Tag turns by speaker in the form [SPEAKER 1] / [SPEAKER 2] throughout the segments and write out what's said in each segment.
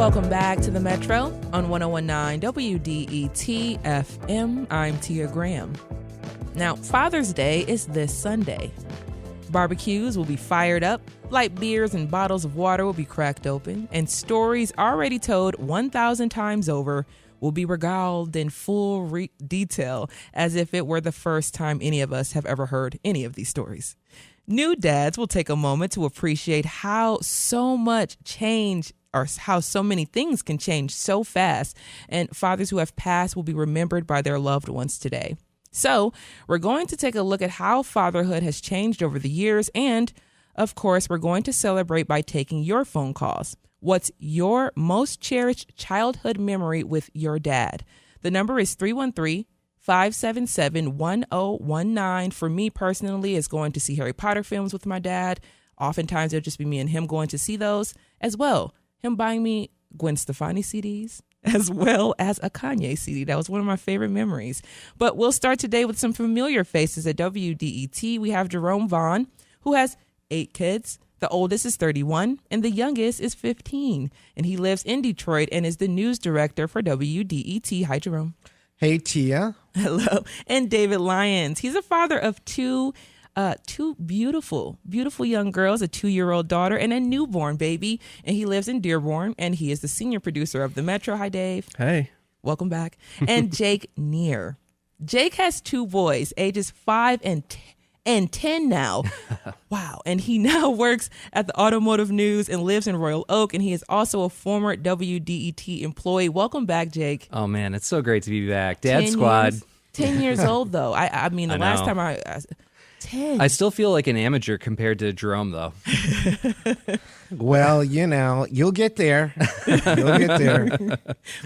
[SPEAKER 1] Welcome back to the Metro on 1019 WDET FM. I'm Tia Graham. Now, Father's Day is this Sunday. Barbecues will be fired up, light beers and bottles of water will be cracked open, and stories already told 1,000 times over will be regaled in full detail as if it were the first time any of us have ever heard any of these stories. New dads will take a moment to appreciate how so much change or how so many things can change so fast, and fathers who have passed will be remembered by their loved ones today. So we're going to take a look at how fatherhood has changed over the years, and of course, we're going to celebrate by taking your phone calls. What's your most cherished childhood memory with your dad? The number is 313-577-1019. For me personally, it's going to see Harry Potter films with my dad. Oftentimes, it'll just be me and him going to see those as well. Him buying me Gwen Stefani CDs, as well as a Kanye CD. That was one of my favorite memories. But we'll start today with some familiar faces at WDET. We have Jerome Vaughn, who has 8 kids. The oldest is 31, and the youngest is 15. And he lives in Detroit and is the news director for WDET. Hi, Jerome.
[SPEAKER 2] Hey, Tia.
[SPEAKER 1] Hello. And David Lyons. He's a father of two beautiful young girls, a 2-year-old daughter and a newborn baby. And he lives in Dearborn, and he is the senior producer of the Metro. Hi, Dave.
[SPEAKER 3] Hey.
[SPEAKER 1] Welcome back. And Jake Neer. Jake has 2 boys, ages 5 and 10 now. Wow. And he now works at the Automotive News and lives in Royal Oak. And he is also a former WDET employee. Welcome back, Jake.
[SPEAKER 3] Oh, man. It's so great to be back. Dad Squad.
[SPEAKER 1] 10 years old, though. I mean, the last time I 10.
[SPEAKER 3] I still feel like an amateur compared to Jerome, though.
[SPEAKER 2] Well, you'll get there. You'll get there.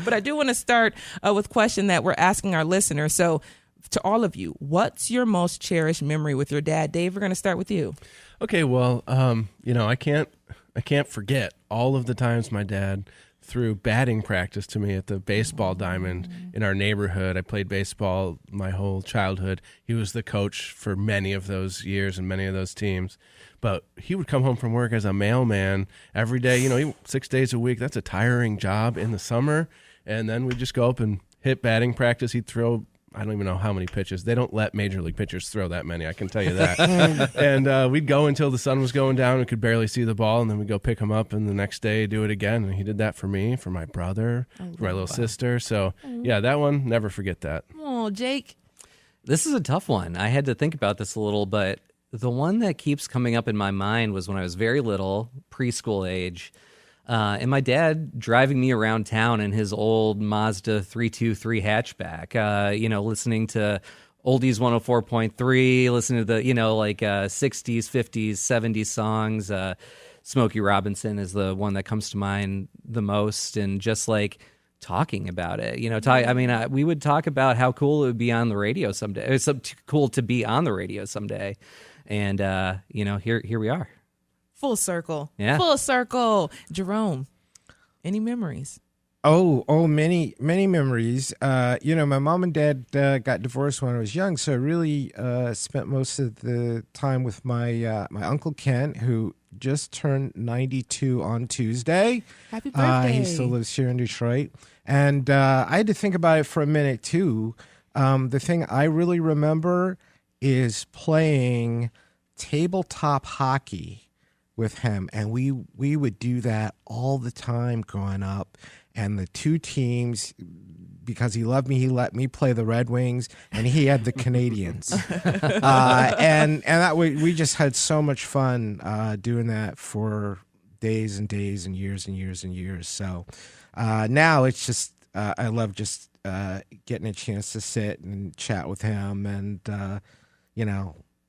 [SPEAKER 1] But I do want to start with a question that we're asking our listeners. So to all of you, what's your most cherished memory with your dad? Dave, we're going to start with you.
[SPEAKER 4] Okay, well, I can't forget all of the times my dad threw batting practice to me at the baseball diamond in our neighborhood. I played baseball my whole childhood. He was the coach for many of those years and many of those teams. But he would come home from work as a mailman every day, 6 days a week. That's a tiring job in the summer. And then we'd just go up and hit batting practice. He'd throw, I don't even know how many pitches. They don't let major league pitchers throw that many, I can tell you that. And we'd go until the sun was going down. We could barely see the ball, and then we'd go pick him up, and the next day do it again. And he did that for me, for my brother, for my little sister. So, yeah, that one, never forget that.
[SPEAKER 1] Oh, Jake.
[SPEAKER 3] This is a tough one. I had to think about this a little, but the one that keeps coming up in my mind was when I was very little, preschool age, and my dad driving me around town in his old Mazda 323 hatchback, listening to Oldies 104.3, listening to the, 60s, 50s, 70s songs. Smokey Robinson is the one that comes to mind the most, and just talking about it. We would talk about how cool it would be on the radio someday. It's so cool to be on the radio someday. And, here we are.
[SPEAKER 1] Full circle.
[SPEAKER 3] Yeah.
[SPEAKER 1] Full circle. Jerome, any memories?
[SPEAKER 2] Oh, many memories. My mom and dad got divorced when I was young, so I really spent most of the time with my Uncle Ken, who just turned 92 on Tuesday.
[SPEAKER 1] Happy birthday.
[SPEAKER 2] He still lives here in Detroit. And I had to think about it for a minute, too. The thing I really remember is playing tabletop hockey with him, and we would do that all the time growing up. And the 2 teams, because he loved me, he let me play the Red Wings, and he had the Canadians. And that we just had so much fun doing that for days and days and years and years and years. So now it's just I love just getting a chance to sit and chat with him and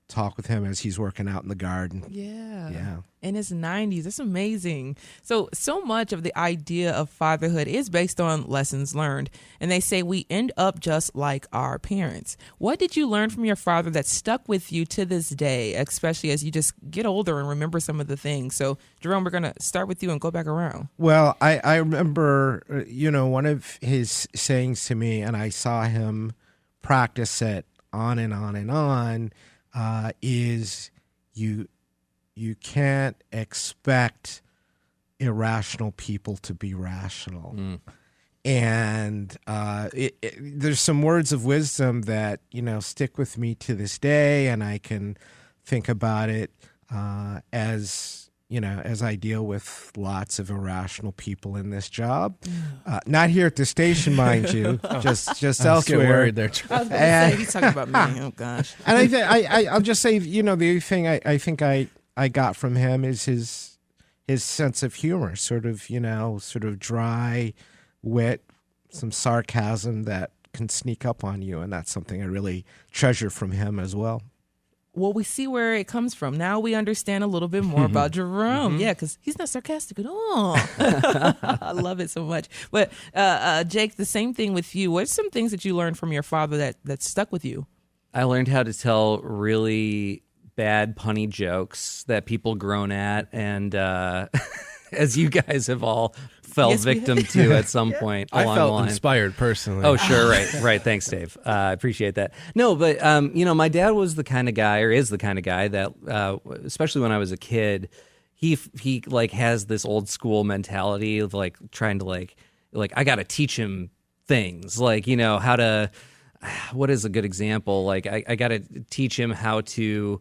[SPEAKER 2] talk with him as he's working out in the garden.
[SPEAKER 1] Yeah. In his 90s. That's amazing. So much of the idea of fatherhood is based on lessons learned. And they say we end up just like our parents. What did you learn from your father that stuck with you to this day, especially as you just get older and remember some of the things? So, Jerome, we're going to start with you and go back around.
[SPEAKER 2] Well, I remember, one of his sayings to me, and I saw him practice it on and on and on, is you can't expect irrational people to be rational. And there's some words of wisdom that, stick with me to this day, and I can think about it as I deal with lots of irrational people in this job. Not here at the station, mind you, just elsewhere.
[SPEAKER 4] Worried there.
[SPEAKER 1] I was going to say, he's talking about me. Oh, gosh.
[SPEAKER 2] And I'll just say, the other thing I think I got from him is his sense of humor, sort of dry wit, some sarcasm that can sneak up on you. And that's something I really treasure from him as well.
[SPEAKER 1] Well, we see where it comes from. Now we understand a little bit more about Jerome. Yeah, because he's not sarcastic at all. I love it so much. But Jake, the same thing with you. What's some things that you learned from your father that stuck with you?
[SPEAKER 3] I learned how to tell really bad punny jokes that people groan at, and as you guys have all fell victim to at some point
[SPEAKER 4] I
[SPEAKER 3] along the
[SPEAKER 4] felt
[SPEAKER 3] line.
[SPEAKER 4] inspired personally.
[SPEAKER 3] Oh, sure, right. Thanks, Dave. I appreciate that. No, but my dad was the kind of guy, or is the kind of guy that, especially when I was a kid, he like has this old school mentality of like trying to like I got to teach him things, like how to. What is a good example? Like I got to teach him how to.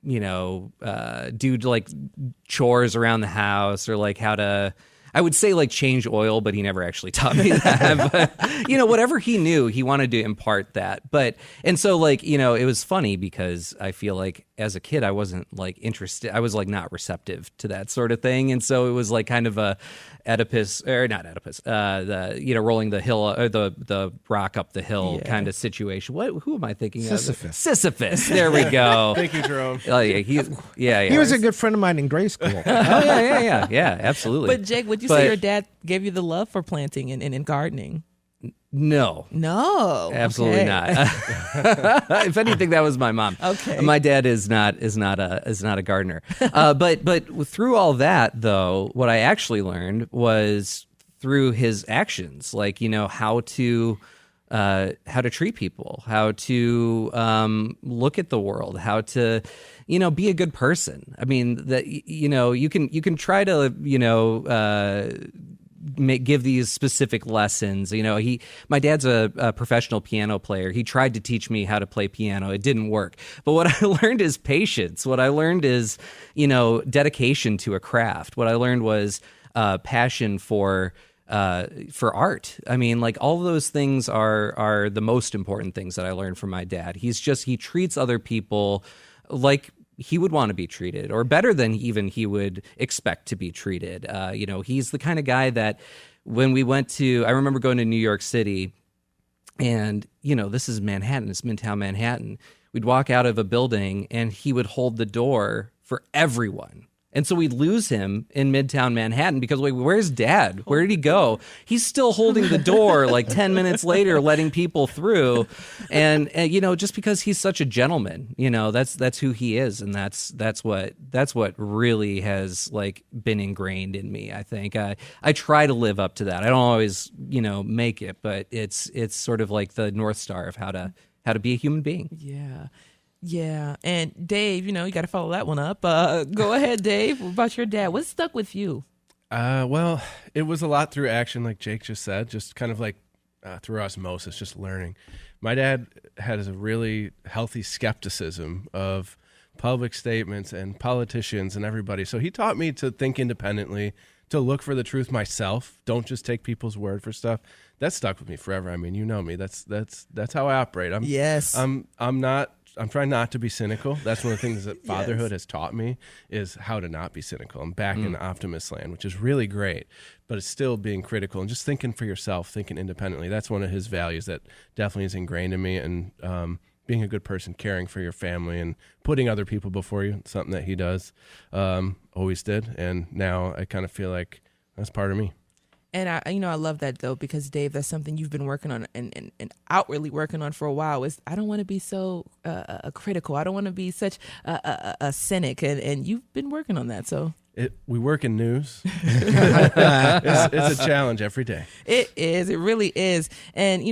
[SPEAKER 3] Do like chores around the house, or like how to, I would say like change oil, but he never actually taught me that. But, whatever he knew, he wanted to impart that. And so like, it was funny because I feel like as a kid, I wasn't like interested. I was like not receptive to that sort of thing. And so it was like kind of a rolling the hill, or the rock up the hill kind of situation. Who am I thinking
[SPEAKER 2] Sisyphus.
[SPEAKER 3] of? Sisyphus. There we go.
[SPEAKER 4] Thank you, Jerome.
[SPEAKER 3] Oh yeah,
[SPEAKER 2] He was a good friend of mine in grade school.
[SPEAKER 3] yeah, absolutely.
[SPEAKER 1] But Jake, would you say your dad gave you the love for planting and gardening?
[SPEAKER 3] No, absolutely
[SPEAKER 1] okay.
[SPEAKER 3] not. If anything, that was my mom.
[SPEAKER 1] Okay,
[SPEAKER 3] my dad is not a gardener. But through all that, though, what I actually learned was through his actions, like how to treat people, how to look at the world, how to be a good person. I mean, that you can try to give these specific lessons. My dad's a professional piano player. He tried to teach me how to play piano. It didn't work. But what I learned is patience. What I learned is, dedication to a craft. What I learned was passion for art. I mean, like all of those things are the most important things that I learned from my dad. He treats other people like he would want to be treated, or better than even he would expect to be treated. He's the kind of guy that when we I remember going to New York City, and, this is Manhattan, it's Midtown Manhattan. We'd walk out of a building and he would hold the door for everyone. And so we'd lose him in Midtown Manhattan because, wait, where's Dad? Where did he go? He's still holding the door like 10 minutes later, letting people through. And just because he's such a gentleman, that's who he is. And that's what really has like been ingrained in me, I think. I try to live up to that. I don't always, make it, but it's sort of like the North Star of how to be a human being.
[SPEAKER 1] Yeah. Yeah. And Dave, you got to follow that one up. Go ahead, Dave. What about your dad? What stuck with you?
[SPEAKER 4] Well, it was a lot through action, like Jake just said, just kind of like through osmosis, just learning. My dad has a really healthy skepticism of public statements and politicians and everybody. So he taught me to think independently, to look for the truth myself. Don't just take people's word for stuff. That stuck with me forever. I mean, you know me. That's how I operate. I'm trying not to be cynical. That's one of the things that fatherhood has taught me, is how to not be cynical. I'm back in optimist land, which is really great, but it's still being critical and just thinking for yourself, thinking independently. That's one of his values that definitely is ingrained in me, and being a good person, caring for your family and putting other people before you, something that he does, always did. And now I kind of feel like that's part of me.
[SPEAKER 1] And I love that though, because Dave, that's something you've been working on and outwardly working on for a while. Is I don't want to be so critical. I don't want to be such a cynic, and you've been working on that. So
[SPEAKER 4] We work in news. It's a challenge every day.
[SPEAKER 1] It is. It really is. And,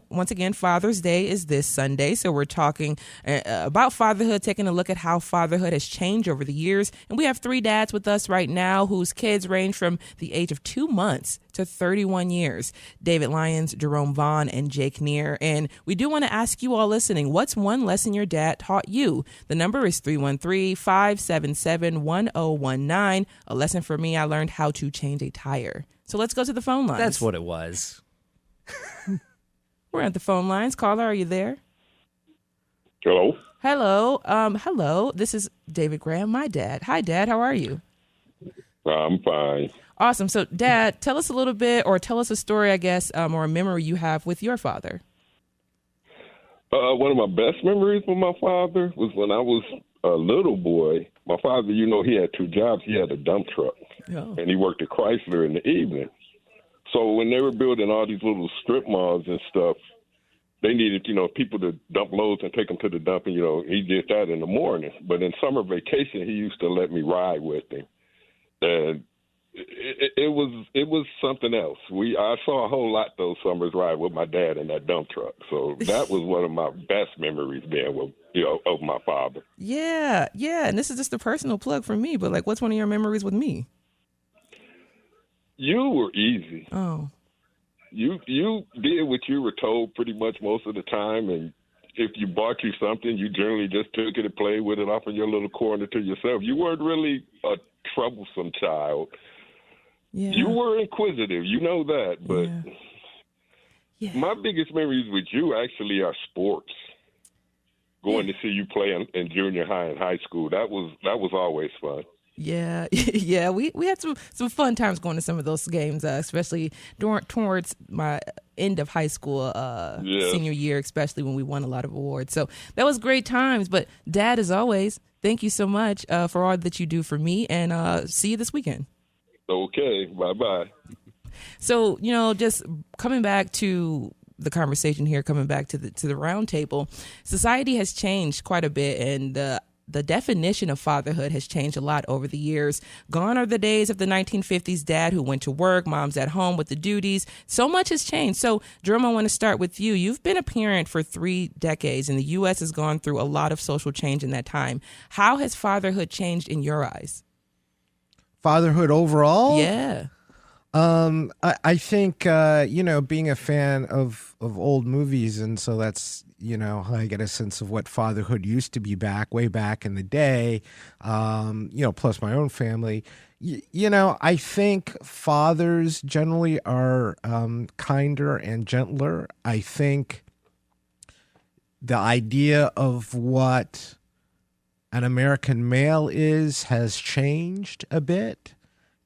[SPEAKER 1] once again, Father's Day is this Sunday. So we're talking about fatherhood, taking a look at how fatherhood has changed over the years. And we have 3 dads with us right now whose kids range from the age of 2 months to 31 years. David Lyons, Jerome Vaughn, and Jake Neer. And we do want to ask you all listening, what's one lesson your dad taught you? The number is 313-577-1019. A lesson for me, I learned how to change a tire. So let's go to the phone lines.
[SPEAKER 3] That's what it was.
[SPEAKER 1] We're at the phone lines. Caller, are you there?
[SPEAKER 5] Hello.
[SPEAKER 1] Hello. This is David Graham, my dad. Hi, Dad. How are you?
[SPEAKER 5] I'm fine.
[SPEAKER 1] Awesome. So, Dad, tell us a little bit, or tell us a story, I guess, or a memory you have with your father.
[SPEAKER 5] One of my best memories with my father was when I was a little boy. My father, he had 2 jobs. He had a dump truck, and he worked at Chrysler in the evening. So when they were building all these little strip malls and stuff, they needed, people to dump loads and take them to the dump. And, he did that in the morning. But in summer vacation, he used to let me ride with him. And it was something else. I saw a whole lot those summers ride with my dad in that dump truck. So that was one of my best memories being with, of my father.
[SPEAKER 1] Yeah. And this is just a personal plug for me, but what's one of your memories with me?
[SPEAKER 5] You were easy.
[SPEAKER 1] Oh.
[SPEAKER 5] You did what you were told pretty much most of the time, and if you bought you something, you generally just took it and played with it off in your little corner to yourself. You weren't really a troublesome child.
[SPEAKER 1] Yeah.
[SPEAKER 5] You were inquisitive, you know that, but
[SPEAKER 1] yeah.
[SPEAKER 5] My biggest memories with you actually are sports. Going to see you play in junior high and high school, that was always fun.
[SPEAKER 1] Yeah, we had some fun times going to some of those games, especially towards my end of high school, senior year, especially when we won a lot of awards. So that was great times. But Dad, as always, thank you so much for all that you do for me, and see you this weekend.
[SPEAKER 5] Okay, bye-bye.
[SPEAKER 1] So, just coming back to the conversation here, coming back to the round table, society has changed quite a bit, and the definition of fatherhood has changed a lot over the years. Gone are the days of the 1950s dad who went to work, mom's at home with the duties. So much has changed. So, Jerome, I want to start with you. You've been a parent for 3 decades, and the U.S. has gone through a lot of social change in that time. How has fatherhood changed in your eyes?
[SPEAKER 2] Fatherhood overall?
[SPEAKER 1] Yeah.
[SPEAKER 2] I think, being a fan of old movies, and so that's, I get a sense of what fatherhood used to be way back in the day, plus my own family. I think fathers generally are kinder and gentler. I think the idea of what an American male has changed a bit.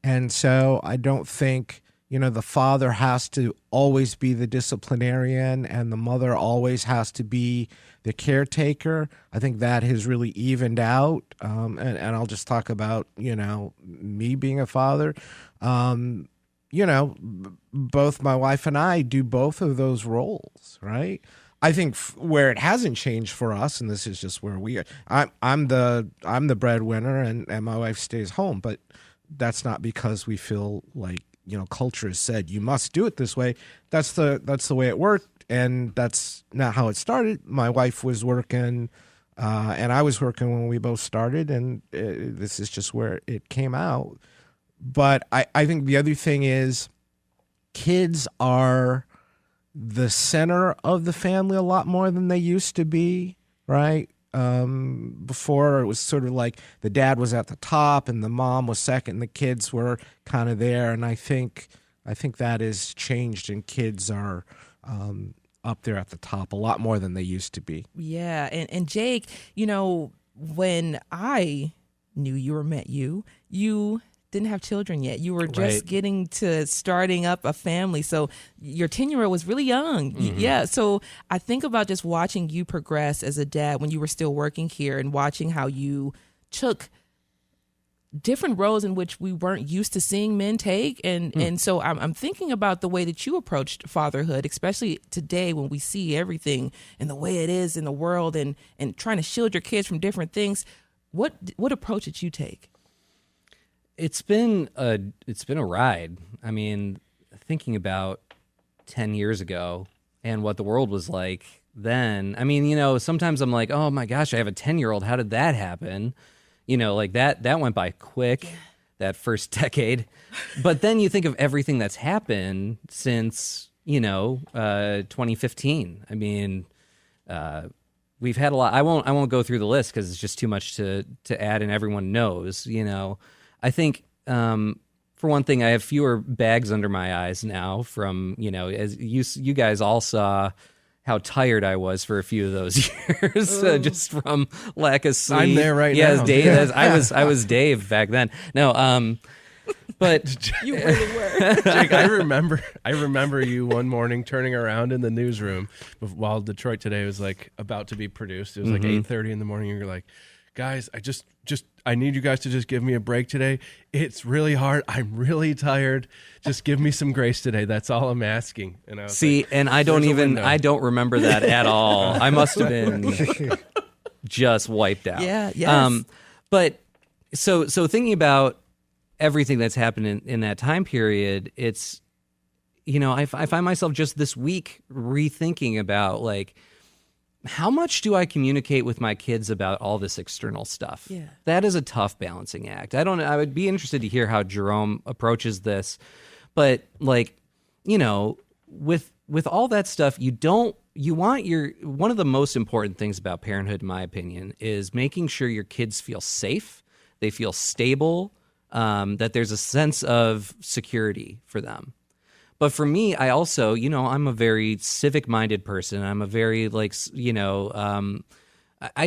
[SPEAKER 2] And so I don't think, the father has to always be the disciplinarian and the mother always has to be the caretaker. I think that has really evened out. And I'll just talk about, me being a father. Both my wife and I do both of those roles, right? I think where it hasn't changed for us, and this is just where we are, I'm the breadwinner and my wife stays home, but that's not because we feel like, culture has said you must do it this way. That's the way it worked, and that's not how it started. My wife was working, and I was working when we both started, and this is just where it came out. But I think the other thing is kids are the center of the family a lot more than they used to be, right? Before it was sort of like the dad was at the top and the mom was second and the kids were kind of there. And I think that has changed and kids are up there at the top a lot more than they used to be. Yeah.
[SPEAKER 1] And Jake, when I knew you or met you didn't have children yet. You were just getting to starting up a family. So your 10-year-old was really young. Mm-hmm. Yeah. So I think about just watching you progress as a dad when you were still working here and watching how you took different roles in which we weren't used to seeing men take. And so I'm thinking about the way that you approached fatherhood, especially today when we see everything and the way it is in the world and trying to shield your kids from different things. What approach did you take?
[SPEAKER 3] It's been a ride. I mean, thinking about 10 years ago and what the world was like then. I mean, sometimes I'm like, oh my gosh, I have a 10-year-old. How did that happen? Like that went by quick, that first decade. But then you think of everything that's happened since, 2015. I mean, we've had a lot. I won't go through the list because it's just too much to add, and everyone knows. I think for one thing, I have fewer bags under my eyes now. From as you guys all saw how tired I was for a few of those years, just from lack of sleep.
[SPEAKER 4] I'm there right now.
[SPEAKER 3] Yes, Dave. I was Dave back then. No, but
[SPEAKER 1] You really were.
[SPEAKER 4] Jake, I remember you one morning turning around in the newsroom while Detroit Today was like about to be produced. It was like 8:30 in the morning, and you're like, guys, I need you guys to just give me a break today. It's really hard. I'm really tired. Just give me some grace today. That's all I'm asking. And I was
[SPEAKER 3] and I don't remember that at all. I must have been just wiped out.
[SPEAKER 1] Yeah, yes.
[SPEAKER 3] But so thinking about everything that's happened in that time period, it's, I find myself just this week rethinking about like, how much do I communicate with my kids about all this external stuff?
[SPEAKER 1] Yeah.
[SPEAKER 3] That is a tough balancing act. I would be interested to hear how Jerome approaches this. But like, with all that stuff, one of the most important things about parenthood, in my opinion, is making sure your kids feel safe, they feel stable, that there's a sense of security for them. But for me, I also, I'm a very civic-minded person. I'm a very, I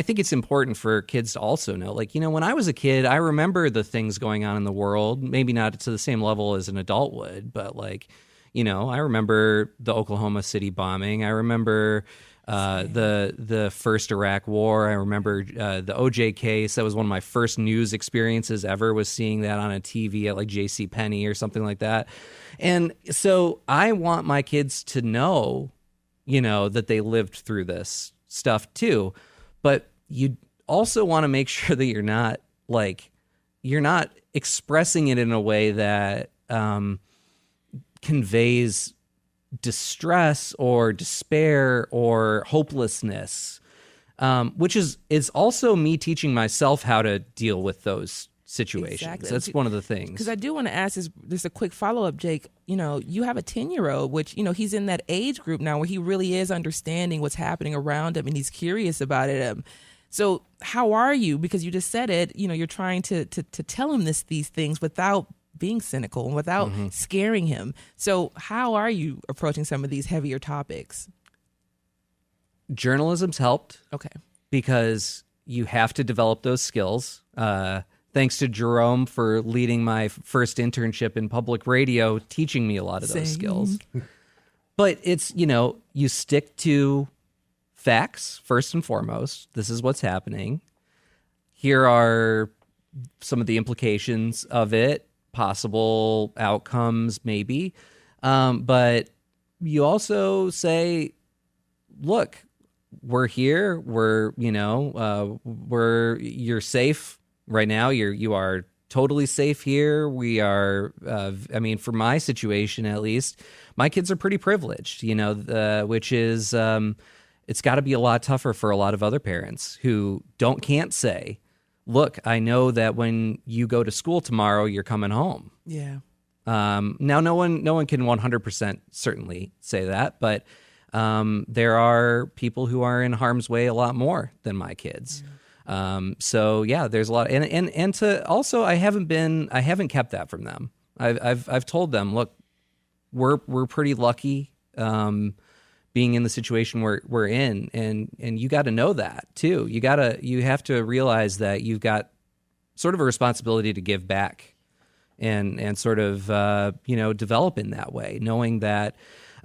[SPEAKER 3] think it's important for kids to also know, when I was a kid, I remember the things going on in the world, maybe not to the same level as an adult would, but I remember the Oklahoma City bombing. I remember the first Iraq War. I remember the OJ case. That was one of my first news experiences ever, was seeing that on a TV at JCPenney or something like that. And so I want my kids to know, that they lived through this stuff too. But you also want to make sure that you're not expressing it in a way that conveys distress or despair or hopelessness, which is also me teaching myself how to deal with those situations.
[SPEAKER 1] Exactly.
[SPEAKER 3] That's one of the things.
[SPEAKER 1] Because I do want to ask this, just a quick follow-up, Jake. You have a 10-year-old, which, he's in that age group now where he really is understanding what's happening around him and he's curious about it. So how are you? Because you just said it, you're trying to tell him these things without being cynical and without scaring him. So how are you approaching some of these heavier topics?
[SPEAKER 3] Journalism's helped.
[SPEAKER 1] Okay.
[SPEAKER 3] Because you have to develop those skills. Thanks to Jerome for leading my first internship in public radio, teaching me a lot of those skills. But it's, you stick to facts first and foremost. This is what's happening. Here are some of the implications of it, possible outcomes maybe. But you also say, look, we're here. You're safe right now. You are totally safe here. We are, for my situation at least, my kids are pretty privileged, which is, it's got to be a lot tougher for a lot of other parents who can't say, look, I know that when you go to school tomorrow, you're coming home.
[SPEAKER 1] Yeah.
[SPEAKER 3] Now, no one can 100% certainly say that, but there are people who are in harm's way a lot more than my kids. Yeah. So yeah, there's a lot, and to also, I haven't kept that from them. I've told them, look, we're pretty lucky being in the situation we're in, and you got to know that too. You have to realize that you've got sort of a responsibility to give back, and sort of develop in that way, knowing that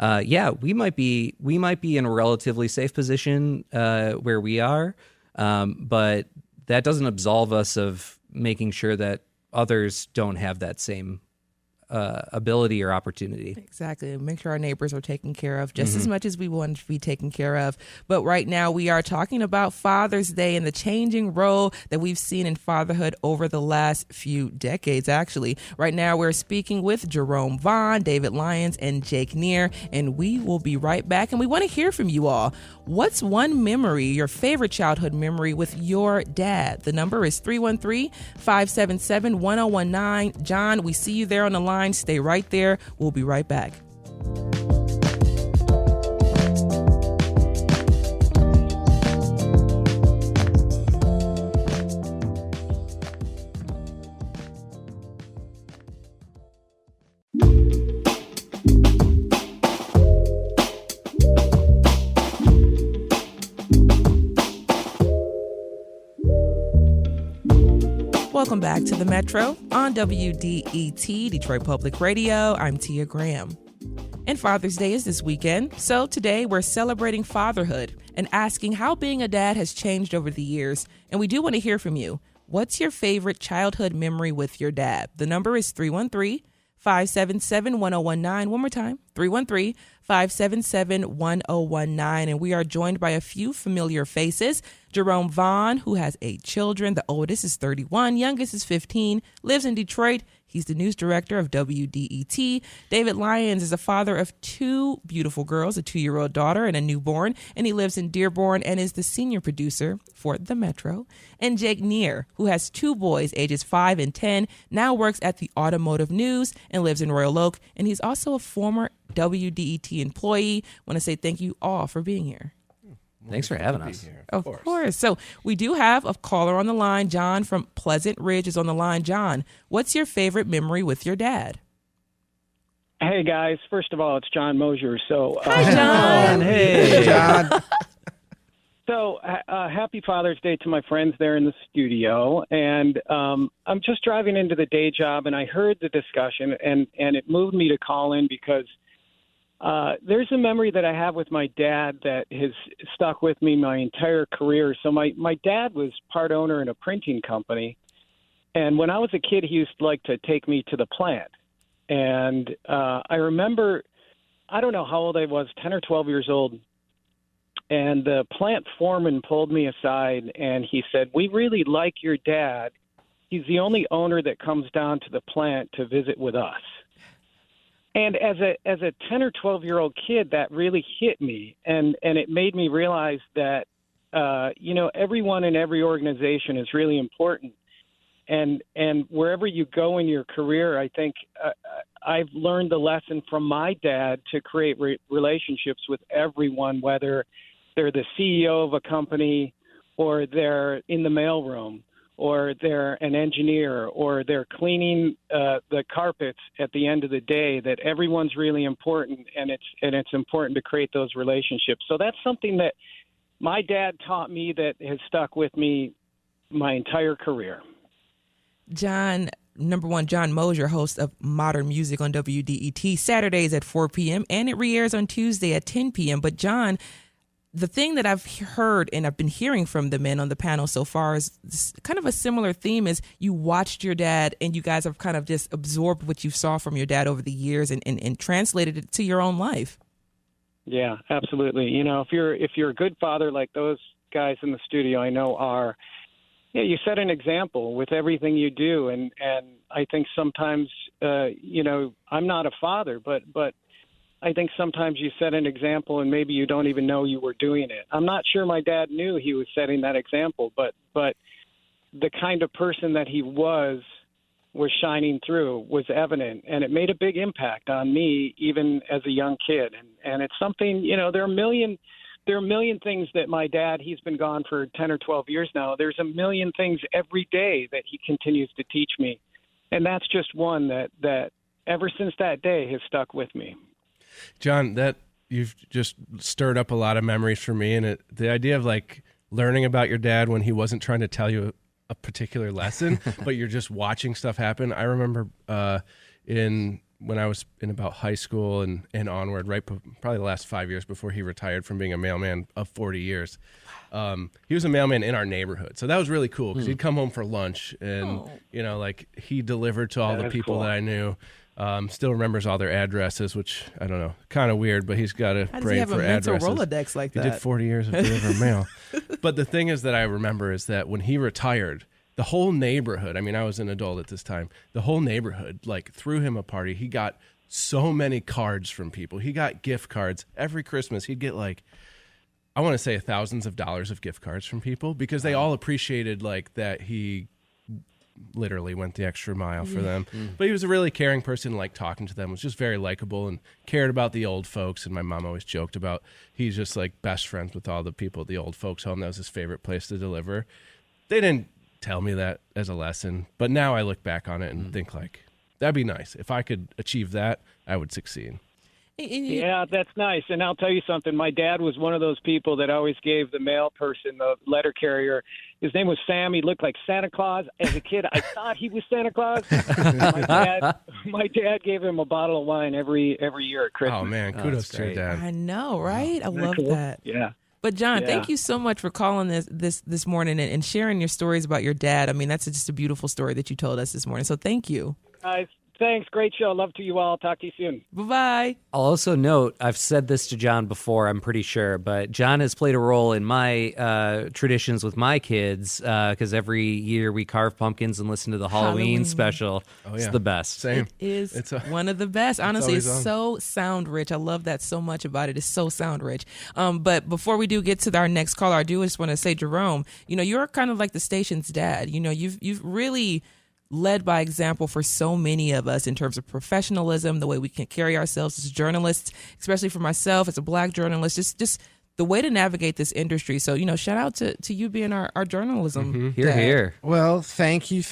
[SPEAKER 3] we might be in a relatively safe position where we are, but that doesn't absolve us of making sure that others don't have that same ability or opportunity.
[SPEAKER 1] Exactly. Make sure our neighbors are taken care of just as much as we want to be taken care of. But right now we are talking about Father's Day and the changing role that we've seen in fatherhood over the last few decades, actually. Right now we're speaking with Jerome Vaughn, David Lyons, and Jake Neer, and we will be right back. And we want to hear from you all. What's one memory, your favorite childhood memory with your dad? The number is 313-577-1019. John, we see you there on the line. Stay right there. We'll be right back. Welcome back to the Metro on WDET, Detroit Public Radio. I'm Tia Graham. And Father's Day is this weekend, so today we're celebrating fatherhood and asking how being a dad has changed over the years. And we do want to hear from you. What's your favorite childhood memory with your dad? The number is 313-577-1019. One more time, 313-577-1019. And we are joined by a few familiar faces. Jerome Vaughn, who has 8 children. The oldest is 31, youngest is 15, lives in Detroit. He's the news director of WDET. David Lyons is a father of 2 beautiful girls, a 2-year-old daughter and a newborn, and he lives in Dearborn and is the senior producer for the Metro. And Jake Neer, who has 2 boys, ages 5 and 10, now works at the Automotive News and lives in Royal Oak, and he's also a former WDET employee. I want to say thank you all for being here.
[SPEAKER 3] Thanks for having us.
[SPEAKER 1] Of course. So we do have a caller on the line. John from Pleasant Ridge is on the line. John, what's your favorite memory with your dad?
[SPEAKER 6] Hey, guys. First of all, it's John Mosier. So,
[SPEAKER 1] hi, John.
[SPEAKER 2] Hey, John.
[SPEAKER 6] So happy Father's Day to my friends there in the studio. And I'm just driving into the day job, and I heard the discussion, and it moved me to call in because there's a memory that I have with my dad that has stuck with me my entire career. So my dad was part owner in a printing company. And when I was a kid, he used to like to take me to the plant. And I remember, I don't know how old I was, 10 or 12 years old. And the plant foreman pulled me aside and he said, "We really like your dad. He's the only owner that comes down to the plant to visit with us." And as a 10 or 12-year-old kid, that really hit me, and it made me realize that everyone in every organization is really important, and wherever you go in your career, I think I've learned the lesson from my dad to create relationships with everyone, whether they're the CEO of a company or they're in the mailroom, or they're an engineer, or they're cleaning the carpets at the end of the day, that everyone's really important, and it's important to create those relationships. So that's something that my dad taught me that has stuck with me my entire career.
[SPEAKER 1] John, number one, John Mosier, host of Modern Music on WDET, Saturdays at 4 p.m., and it re-airs on Tuesday at 10 p.m. But John, the thing that I've heard and I've been hearing from the men on the panel so far is kind of a similar theme, is you watched your dad and you guys have kind of just absorbed what you saw from your dad over the years and translated it to your own life. Yeah,
[SPEAKER 6] absolutely. If you're a good father like those guys in the studio I know are, you set an example with everything you do. And I think sometimes, I'm not a father, but I think sometimes you set an example and maybe you don't even know you were doing it. I'm not sure my dad knew he was setting that example, but the kind of person that he was shining through, was evident, and it made a big impact on me even as a young kid. And it's something, there are a million things that my dad, he's been gone for 10 or 12 years now. There's a million things every day that he continues to teach me. And that's just one that ever since that day has stuck with me.
[SPEAKER 4] John, that you've just stirred up a lot of memories for me, and the idea of like learning about your dad when he wasn't trying to tell you a particular lesson, but you're just watching stuff happen. I remember when I was in about high school and onward, probably the last 5 years before he retired from being a mailman of 40 years. He was a mailman in our neighborhood. So that was really cool because he'd come home for lunch and, he delivered to all the people that I knew. Still remembers all their addresses, which I don't know, kind of weird, but he's got a
[SPEAKER 1] How does he
[SPEAKER 4] brain
[SPEAKER 1] have
[SPEAKER 4] for
[SPEAKER 1] a mental
[SPEAKER 4] addresses.
[SPEAKER 1] Rolodex like
[SPEAKER 4] He
[SPEAKER 1] that?
[SPEAKER 4] did 40 years of delivering mail. But the thing is that I remember is that when he retired, the whole neighborhood, I mean, I was an adult at this time, the whole neighborhood like threw him a party. He got so many cards from people. He got gift cards every Christmas. He'd get like, I want to say thousands of dollars of gift cards from people because they all appreciated like that he literally went the extra mile for them. But he was a really caring person, like talking to them, was just very likable and cared about the old folks. And my mom always joked about he's just like best friends with all the people at the old folks home. That was his favorite place to deliver. They didn't tell me that as a lesson, but now I look back on it and think like, that'd be nice. If I could achieve that, I would succeed.
[SPEAKER 6] Yeah, that's nice. And I'll tell you something. My dad was one of those people that always gave the mail person, the letter carrier. His name was Sam. He looked like Santa Claus. As a kid, I thought he was Santa Claus. My dad gave him a bottle of wine every year at Christmas.
[SPEAKER 4] Oh, man. Kudos to your dad.
[SPEAKER 1] I know, right? I love
[SPEAKER 6] cool?
[SPEAKER 1] that.
[SPEAKER 6] Yeah.
[SPEAKER 1] But John,
[SPEAKER 6] Yeah.
[SPEAKER 1] thank you so much for calling this morning and sharing your stories about your dad. I mean, that's just a beautiful story that you told us this morning. So thank you.
[SPEAKER 6] Guys, thanks. Great show. Love to you all. Talk to you soon.
[SPEAKER 1] Bye-bye.
[SPEAKER 3] I'll also note, I've said this to John before, I'm pretty sure, but John has played a role in my traditions with my kids because every year we carve pumpkins and listen to the Halloween special.
[SPEAKER 4] Oh,
[SPEAKER 3] It's
[SPEAKER 4] yeah.
[SPEAKER 3] the best.
[SPEAKER 4] Same.
[SPEAKER 1] Is
[SPEAKER 4] It's
[SPEAKER 1] one of the best. Honestly, it's
[SPEAKER 4] always on.
[SPEAKER 1] so sound rich. I love that so much about it. It's so sound rich. But before we do get to our next caller, I do just want to say, Jerome, you're kind of like the station's dad. You've really led by example for so many of us in terms of professionalism, the way we can carry ourselves as journalists, especially for myself as a Black journalist, just the way to navigate this industry. So, shout out to you being our journalism.
[SPEAKER 3] Here,
[SPEAKER 1] dad.
[SPEAKER 3] here.
[SPEAKER 2] Well, thank you,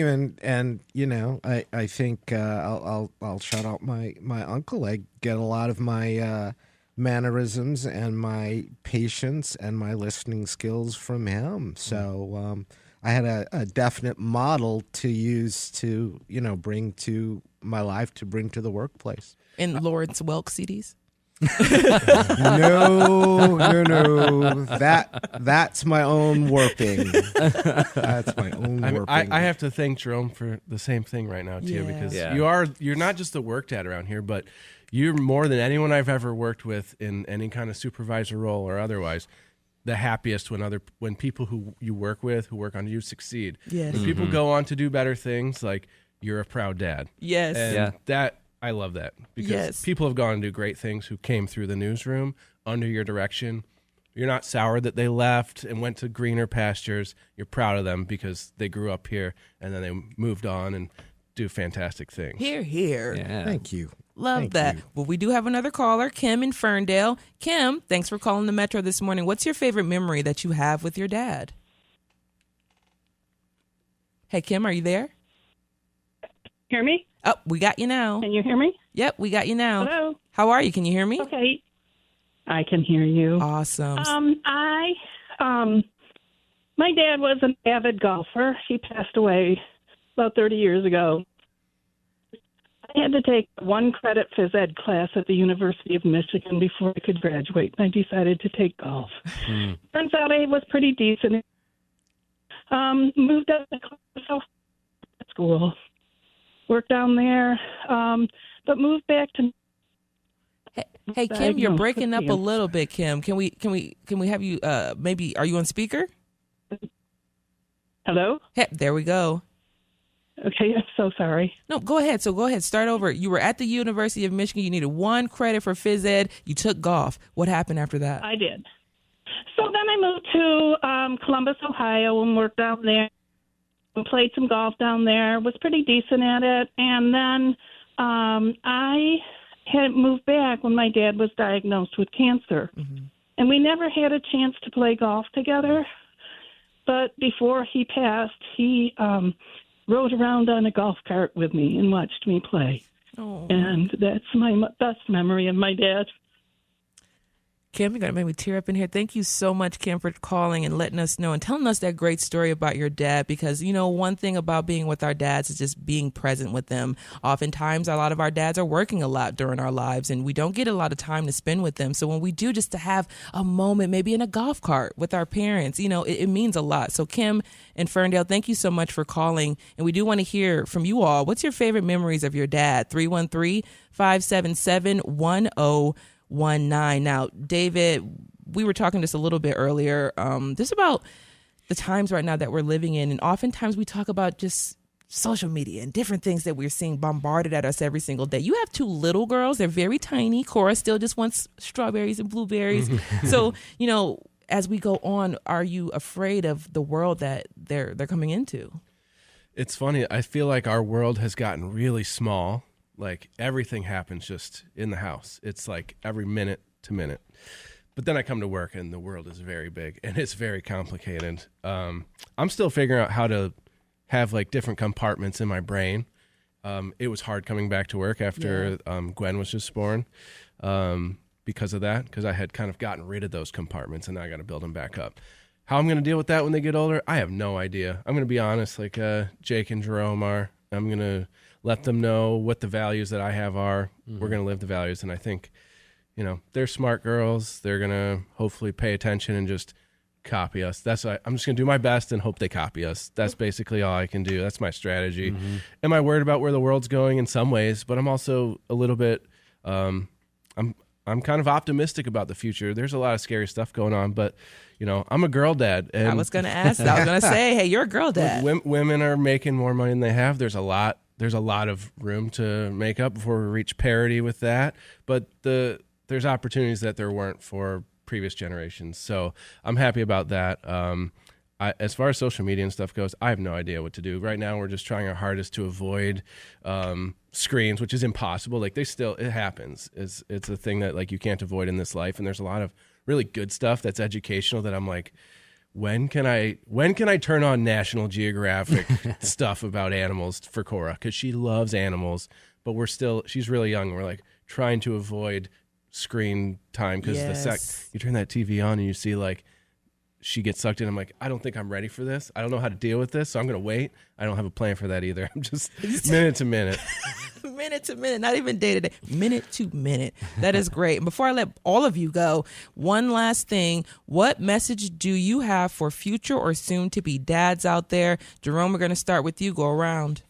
[SPEAKER 2] and I think I'll shout out my uncle. I get a lot of my mannerisms and my patience and my listening skills from him. So I had a definite model to use to bring to my life, to bring to the workplace.
[SPEAKER 1] And Lawrence Welk CDs.
[SPEAKER 2] No. That's my own warping. That's my own warping.
[SPEAKER 4] I have to thank Jerome for the same thing right now too, because you're not just the work dad around here, but you're more than anyone I've ever worked with in any kind of supervisor role or otherwise. The happiest when people who you work with, who work under you, succeed.
[SPEAKER 1] Yes.
[SPEAKER 4] When people go on to do better things, like you're a proud dad.
[SPEAKER 1] Yes.
[SPEAKER 4] And that I love that because people have gone and do great things who came through the newsroom under your direction. You're not sour that they left and went to greener pastures. You're proud of them because they grew up here and then they moved on and do fantastic things.
[SPEAKER 1] Here, here.
[SPEAKER 3] Yeah.
[SPEAKER 2] Thank you.
[SPEAKER 1] Love
[SPEAKER 2] Thank
[SPEAKER 1] that.
[SPEAKER 2] you.
[SPEAKER 1] Well, we do have another caller, Kim in Ferndale. Kim, thanks for calling the Metro this morning. What's your favorite memory that you have with your dad? Hey, Kim, are you there?
[SPEAKER 7] Hear me?
[SPEAKER 1] Oh, we got you now.
[SPEAKER 7] Can you hear me?
[SPEAKER 1] Yep, we got you now.
[SPEAKER 7] Hello?
[SPEAKER 1] How are you? Can you hear me?
[SPEAKER 7] Okay. I can hear you.
[SPEAKER 1] Awesome.
[SPEAKER 7] My dad was an avid golfer. He passed away about 30 years ago. I had to take one credit phys ed class at the University of Michigan before I could graduate, and I decided to take golf. Turns out I was pretty decent. Moved up to school, worked down there, but moved back to.
[SPEAKER 1] Hey, Kim, you're
[SPEAKER 7] diagnosed
[SPEAKER 1] breaking
[SPEAKER 7] with
[SPEAKER 1] up a
[SPEAKER 7] cancer.
[SPEAKER 1] little bit, Kim. Can we have you maybe are you on speaker?
[SPEAKER 7] Hello?
[SPEAKER 1] Hey, there we go.
[SPEAKER 7] Okay, I'm so sorry.
[SPEAKER 1] No, go ahead. So go ahead. Start over. You were at the University of Michigan. You needed one credit for phys ed. You took golf. What happened after that?
[SPEAKER 7] I did. So then I moved to Columbus, Ohio, and worked down there. And played some golf down there. Was pretty decent at it. And then I had moved back when my dad was diagnosed with cancer.
[SPEAKER 1] Mm-hmm.
[SPEAKER 7] And we never had a chance to play golf together. But before he passed, he rode around on a golf cart with me and watched me play.
[SPEAKER 1] Oh.
[SPEAKER 7] And that's my best memory of my dad.
[SPEAKER 1] Kim, you're going to make me tear up in here. Thank you so much, Kim, for calling and letting us know and telling us that great story about your dad, because, one thing about being with our dads is just being present with them. Oftentimes, a lot of our dads are working a lot during our lives, and we don't get a lot of time to spend with them. So when we do, just to have a moment, maybe in a golf cart with our parents, it means a lot. So Kim and Ferndale, thank you so much for calling. And we do want to hear from you all. What's your favorite memories of your dad? 313-577-1019. Now, David, we were talking just a little bit earlier, just about the times right now that we're living in. And oftentimes we talk about just social media and different things that we're seeing bombarded at us every single day. You have two little girls. They're very tiny. Cora still just wants strawberries and blueberries. So, as we go on, are you afraid of the world that they're coming into?
[SPEAKER 4] It's funny. I feel like our world has gotten really small. Like everything happens just in the house. It's like every minute to minute. But then I come to work and the world is very big and it's very complicated. I'm still figuring out how to have like different compartments in my brain. It was hard coming back to work after Gwen was just born because of that, because I had kind of gotten rid of those compartments and now I got to build them back up. How I'm going to deal with that when they get older, I have no idea. I'm going to be honest, like Jake and Jerome are. I'm going to let them know what the values that I have are. We're going to live the values. And I think, they're smart girls. They're going to hopefully pay attention and just copy us. I'm just going to do my best and hope they copy us. That's basically all I can do. That's my strategy. Am I worried about where the world's going? In some ways, but I'm also a little bit, I'm kind of optimistic about the future. There's a lot of scary stuff going on, but I'm a girl dad. And
[SPEAKER 1] I was going to ask. I was going to say, hey, you're a girl dad.
[SPEAKER 4] Women are making more money than they have. There's a lot of room to make up before we reach parity with that. But there's opportunities that there weren't for previous generations. So I'm happy about that. As far as social media and stuff goes, I have no idea what to do. Right now, we're just trying our hardest to avoid screens, which is impossible. Like it happens. It's a thing that like you can't avoid in this life. And there's a lot of really good stuff that's educational that I'm like, when can I turn on National Geographic stuff about animals for Cora? Because she loves animals, but she's really young. We're like trying to avoid screen time because you turn that TV on and you see like she gets sucked in. I'm like, I don't think I'm ready for this. I don't know how to deal with this, so I'm going to wait. I don't have a plan for that either. I'm just minute to minute.
[SPEAKER 1] Minute to minute, not even day to day, minute to minute. That is great. And before I let all of you go, one last thing. What message do you have for future or soon to be dads out there? Jerome, we're going to start with you. We're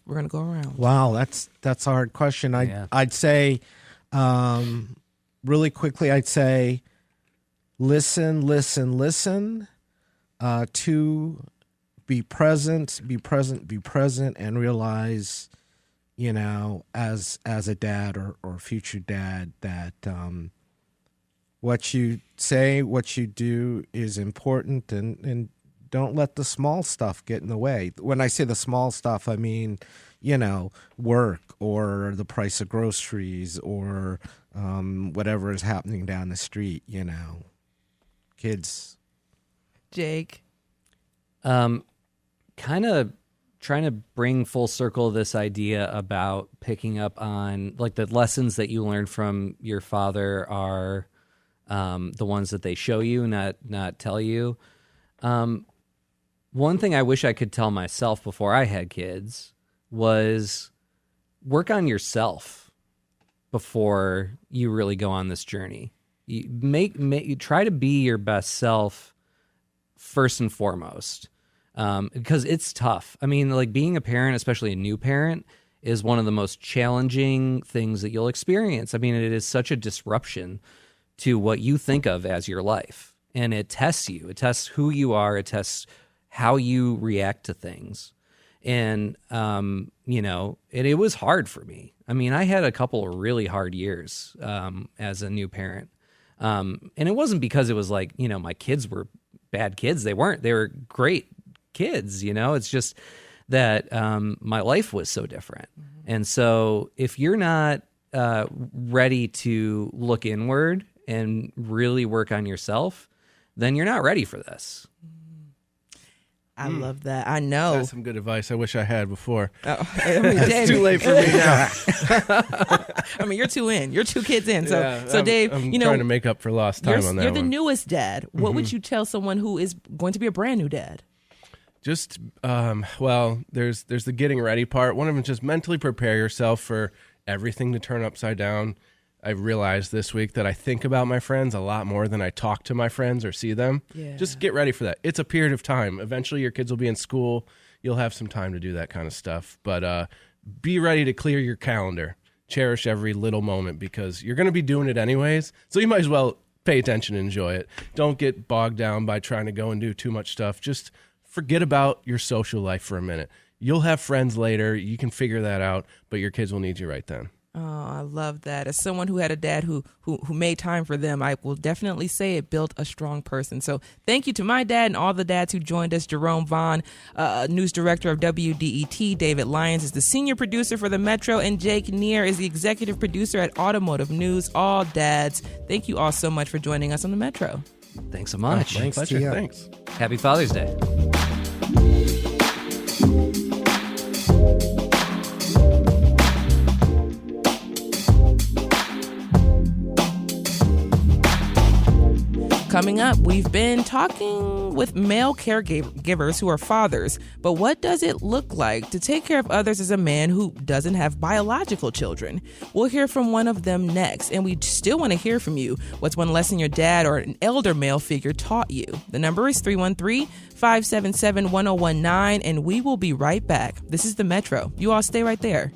[SPEAKER 1] going to go around.
[SPEAKER 2] Wow, that's a hard question. I'd say, really quickly, listen. To be present, and realize, as a dad or future dad, that what you say, what you do is important, and don't let the small stuff get in the way. When I say the small stuff, I mean, work or the price of groceries or whatever is happening down the street, kids.
[SPEAKER 1] Jake?
[SPEAKER 3] Kind of trying to bring full circle this idea about picking up on like the lessons that you learned from your father are the ones that they show you, not tell you. One thing I wish I could tell myself before I had kids was work on yourself before you really go on this journey. You try to be your best self first and foremost, because it's tough. I mean, like being a parent, especially a new parent, is one of the most challenging things that you'll experience. I mean, it is such a disruption to what you think of as your life, and it tests you. It tests who you are. It tests how you react to things. And, it was hard for me. I mean, I had a couple of really hard years as a new parent. And it wasn't because it was like, my kids were bad kids. They weren't. They were great kids, It's just that my life was so different. And so if you're not ready to look inward and really work on yourself, then you're not ready for this.
[SPEAKER 1] I love that. I know.
[SPEAKER 4] That's some good advice. I wish I had before.
[SPEAKER 1] It's
[SPEAKER 4] too late for me now.
[SPEAKER 1] I mean, you're 2 in. You're 2 kids in. So Dave,
[SPEAKER 4] I'm trying to make up for lost time on that
[SPEAKER 1] You're the
[SPEAKER 4] one.
[SPEAKER 1] newest dad. What would you tell someone who is going to be a brand new dad?
[SPEAKER 4] Just, there's the getting ready part. One of them is just mentally prepare yourself for everything to turn upside down. I realized this week that I think about my friends a lot more than I talk to my friends or see them.
[SPEAKER 1] Yeah.
[SPEAKER 4] Just get ready for that. It's a period of time. Eventually your kids will be in school. You'll have some time to do that kind of stuff. But be ready to clear your calendar. Cherish every little moment because you're going to be doing it anyways. So you might as well pay attention and enjoy it. Don't get bogged down by trying to go and do too much stuff. Just forget about your social life for a minute. You'll have friends later. You can figure that out, but your kids will need you right then.
[SPEAKER 1] Oh, I love that. As someone who had a dad who made time for them, I will definitely say it built a strong person. So thank you to my dad and all the dads who joined us. Jerome Vaughn, news director of WDET. David Lyons is the senior producer for the Metro. And Jake Neer is the executive producer at Automotive News. All dads, thank you all so much for joining us on the Metro.
[SPEAKER 3] Thanks so much.
[SPEAKER 2] Thanks,
[SPEAKER 4] Pleasure.
[SPEAKER 2] Tia.
[SPEAKER 4] Thanks.
[SPEAKER 3] Happy Father's Day.
[SPEAKER 1] Coming up, we've been talking with male caregivers who are fathers, but what does it look like to take care of others as a man who doesn't have biological children? We'll hear from one of them next, and we still want to hear from you. What's one lesson your dad or an elder male figure taught you? The number is 313-577-1019, and we will be right back. This is the Metro. You all stay right there.